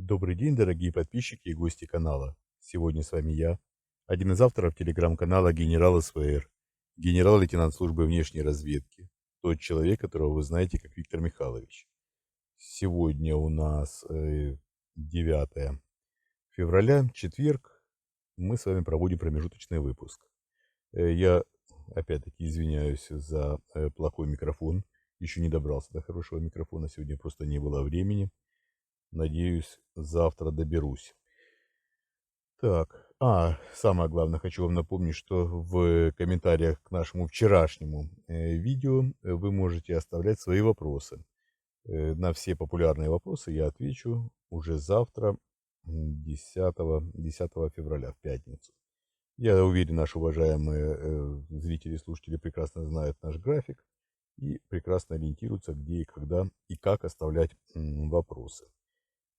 Добрый день, дорогие подписчики и гости канала. Сегодня с вами я, один из авторов телеграм-канала «Генерал СВР», генерал-лейтенант службы внешней разведки, тот человек, которого вы знаете как Виктор Михайлович. Сегодня у нас 9 февраля, четверг. Мы с вами проводим промежуточный выпуск. Я опять-таки извиняюсь за плохой микрофон. Еще не добрался до хорошего микрофона, сегодня просто не было времени. Надеюсь, завтра доберусь. Так, самое главное, хочу вам напомнить, что в комментариях к нашему вчерашнему видео вы можете оставлять свои вопросы. На все популярные вопросы я отвечу уже завтра, 10 февраля, в пятницу. Я уверен, наши уважаемые зрители и слушатели прекрасно знают наш график и прекрасно ориентируются, где и когда и как оставлять вопросы.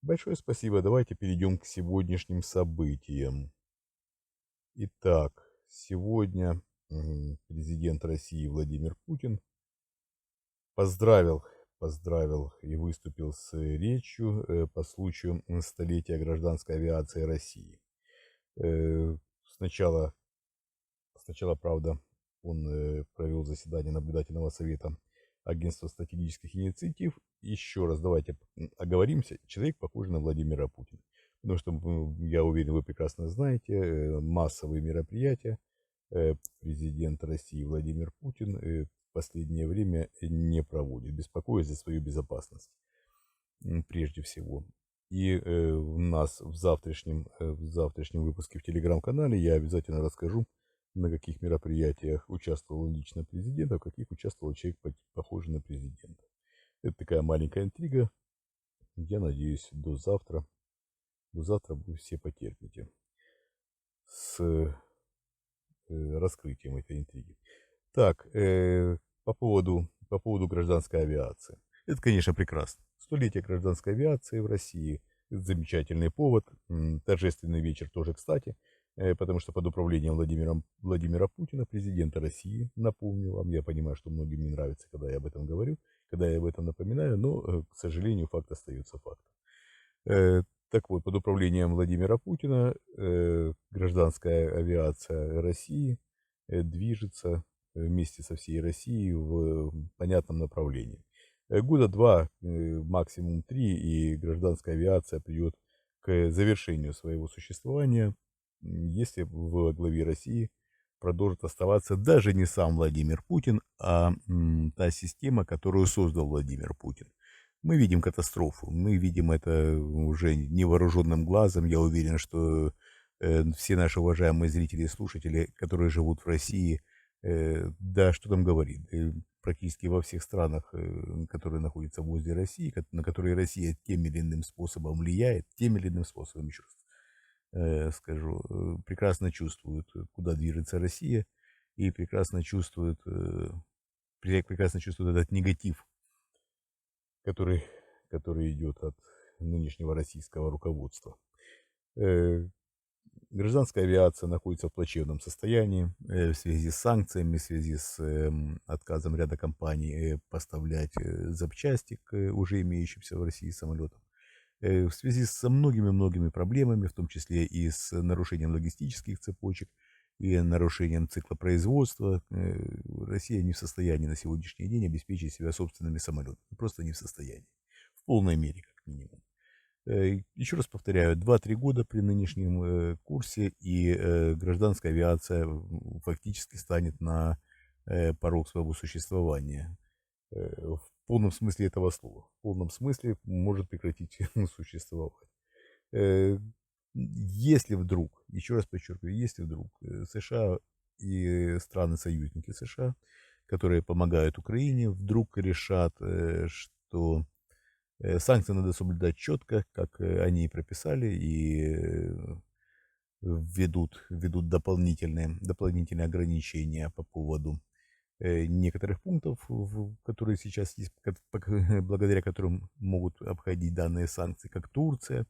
Большое спасибо. Давайте перейдем к сегодняшним событиям. Итак, сегодня президент России Владимир Путин поздравил, поздравил и выступил с речью по случаю столетия гражданской авиации России. Э, Сначала, сначала, правда, он провел заседание наблюдательного совета Агентства стратегических инициатив. Еще раз давайте оговоримся. Человек похож на Владимира Путина. Потому что, я уверен, вы прекрасно знаете, массовые мероприятия президент России Владимир Путин в последнее время не проводит, беспокоясь за свою безопасность прежде всего. И у нас в завтрашнем выпуске в телеграм-канале я обязательно расскажу, на каких мероприятиях участвовал лично президент, а в каких участвовал человек, похожий на президента. Это такая маленькая интрига. Я надеюсь, до завтра вы все потерпите с раскрытием этой интриги. Так, по поводу гражданской авиации. Это, конечно, прекрасно. Столетие гражданской авиации в России – это замечательный повод. Торжественный вечер тоже, кстати, потому что под управлением Владимира Путина, президента России, напомню вам, я понимаю, что многим не нравится, когда я об этом говорю, когда я об этом напоминаю, но, к сожалению, факт остается фактом. Так вот, под управлением Владимира Путина гражданская авиация России движется вместе со всей Россией в понятном направлении. Года два, максимум три, и гражданская авиация придет к завершению своего существования, если во главе России продолжит оставаться даже не сам Владимир Путин, а та система, которую создал Владимир Путин. Мы видим катастрофу, мы видим это уже невооруженным глазом. Я уверен, что все наши уважаемые зрители и слушатели, которые живут в России, да, что там говорить, практически во всех странах, которые находятся возле России, на которые Россия тем или иным способом влияет, тем или иным способом, еще раз скажу, прекрасно чувствуют, куда движется Россия, и прекрасно чувствуют этот негатив, который, который идет от нынешнего российского руководства. Э, Гражданская авиация находится в плачевном состоянии в связи с санкциями, в связи с отказом ряда компаний поставлять запчасти к уже имеющимся в России самолетам. В связи со многими-многими проблемами, в том числе и с нарушением логистических цепочек, и нарушением цикла производства, Россия не в состоянии на сегодняшний день обеспечить себя собственными самолетами. Просто не в состоянии. В полной мере, как минимум. Еще раз повторяю, 2-3 года при нынешнем курсе, и гражданская авиация фактически станет на порог своего существования. В полном смысле этого слова. В полном смысле может прекратить существовать. Э, Если вдруг, еще раз подчеркиваю, если вдруг США и страны-союзники США, которые помогают Украине, вдруг решат, что санкции надо соблюдать четко, как они и прописали, и введут дополнительные ограничения по поводу некоторых пунктов, которые сейчас есть, благодаря которым могут обходить данные санкции, как Турция,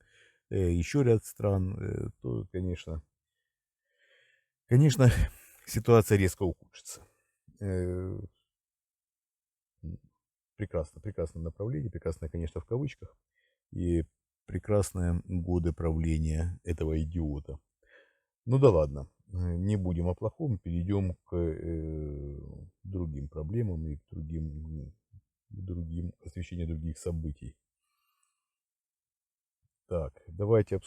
еще ряд стран, то, конечно, ситуация резко ухудшится. Э, Прекрасно, прекрасное направление, прекрасное, конечно, в кавычках. И прекрасные годы правления этого идиота. Ну да ладно, не будем о плохом, перейдем к другим проблемам и к другим освещению других событий. Так, давайте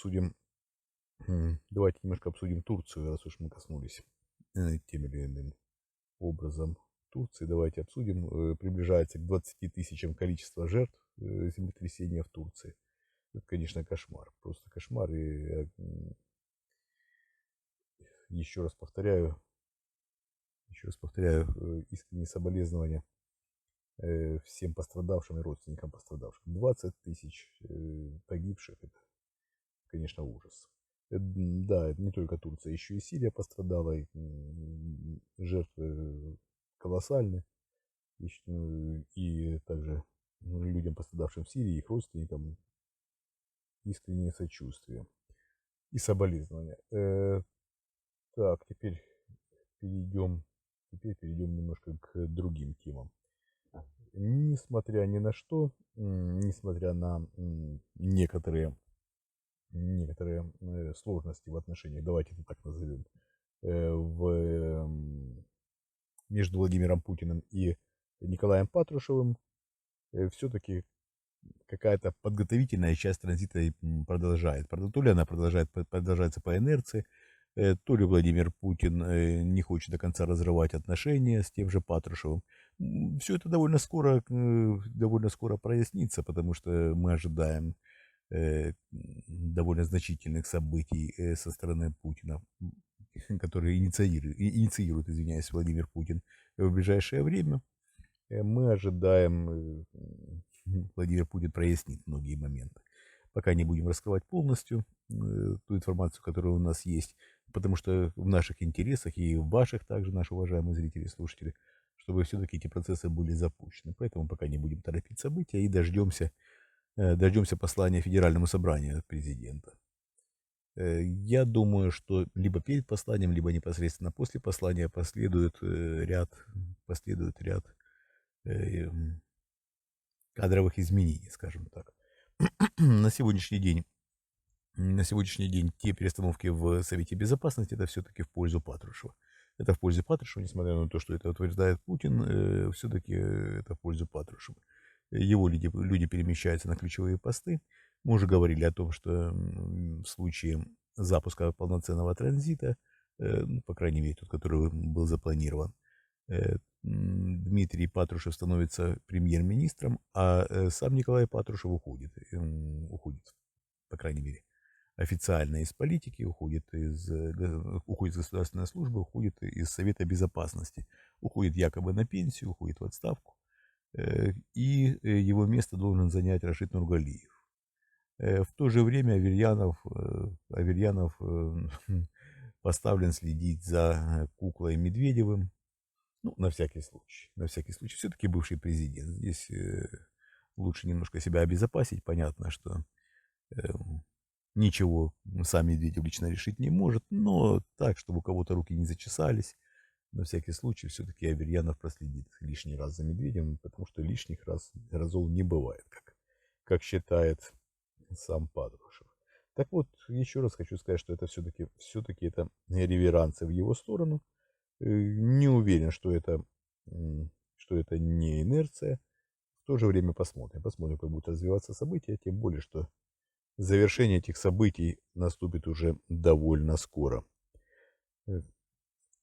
немножко обсудим Турцию, раз уж мы коснулись тем или иным образом Турции. Давайте обсудим. Приближается к 20 тысячам количество жертв землетрясения в Турции. Это, конечно, кошмар. Просто кошмар. И еще раз повторяю, искренние соболезнования всем пострадавшим и родственникам пострадавших. 20 тысяч погибших. Это, конечно, ужас. Да, это не только Турция, еще и Сирия пострадала. И жертвы колоссальны. И также людям, пострадавшим в Сирии, их родственникам, искреннее сочувствие и соболезнования. Так, теперь перейдем немножко к другим темам. Несмотря ни на что, несмотря на некоторые сложности в отношениях, давайте это так назовем, между Владимиром Путиным и Николаем Патрушевым, все-таки какая-то подготовительная часть транзита продолжает. То ли она продолжается по инерции, то ли Владимир Путин не хочет до конца разрывать отношения с тем же Патрушевым. Все это довольно скоро прояснится, потому что мы ожидаем довольно значительных событий со стороны Путина, которые инициирует, извиняюсь, Владимир Путин в ближайшее время. Мы ожидаем, Владимир Путин прояснит многие моменты. Пока не будем раскрывать полностью ту информацию, которая у нас есть, потому что в наших интересах и в ваших также, наши уважаемые зрители и слушатели, чтобы все-таки эти процессы были запущены. Поэтому пока не будем торопить события и дождемся послания Федеральному собранию от президента. Я думаю, что либо перед посланием, либо непосредственно после послания последует ряд кадровых изменений, скажем так. На сегодняшний день те перестановки в Совете Безопасности это все-таки в пользу Патрушева. Это в пользу Патрушева, несмотря на то, что это утверждает Путин, все-таки это в пользу Патрушева. Его люди перемещаются на ключевые посты. Мы уже говорили о том, что в случае запуска полноценного транзита, по крайней мере, тот, который был запланирован, Дмитрий Патрушев становится премьер-министром, а сам Николай Патрушев уходит, по крайней мере, официально из политики, уходит из государственной службы, уходит из Совета Безопасности, уходит якобы на пенсию, уходит в отставку, и его место должен занять Рашид Нургалиев. В то же время Аверьянов поставлен следить за Куклой Медведевым. Ну, на всякий случай. Все-таки бывший президент. Здесь лучше немножко себя обезопасить. Понятно, что ничего сам Медведев лично решить не может. Но так, чтобы у кого-то руки не зачесались, на всякий случай все-таки Аверьянов проследит лишний раз за Медведевым, потому что лишних разов не бывает, как считает сам Патрушев. Так вот, еще раз хочу сказать, что это все-таки это реверансы в его сторону. Не уверен, что это не инерция. В то же время посмотрим, как будут развиваться события, тем более, что завершение этих событий наступит уже довольно скоро.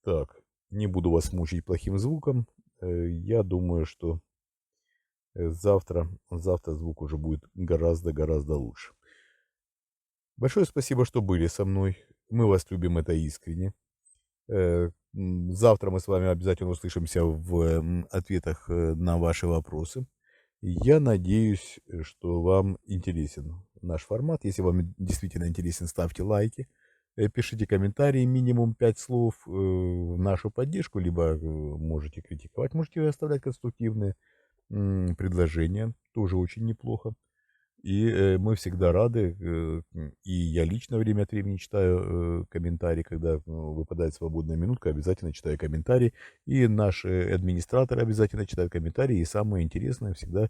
Так, не буду вас мучить плохим звуком. Я думаю, что завтра звук уже будет гораздо лучше. Большое спасибо, что были со мной. Мы вас любим, это искренне. Завтра мы с вами обязательно услышимся в ответах на ваши вопросы. Я надеюсь, что вам интересен наш формат. Если вам действительно интересен, ставьте лайки, пишите комментарии, минимум 5 слов в нашу поддержку, либо можете критиковать, можете оставлять конструктивные предложения, тоже очень неплохо. И мы всегда рады, и я лично время от времени читаю комментарии, когда выпадает свободная минутка, обязательно читаю комментарии, и наши администраторы обязательно читают комментарии, и самое интересное всегда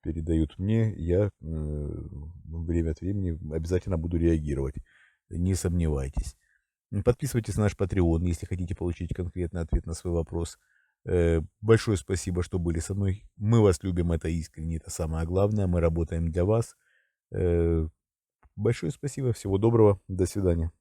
передают мне, я время от времени обязательно буду реагировать. Не сомневайтесь. Подписывайтесь на наш Patreon, если хотите получить конкретный ответ на свой вопрос. Большое спасибо, что были со мной. Мы вас любим, это искренне, это самое главное. Мы работаем для вас. Большое спасибо, всего доброго, до свидания.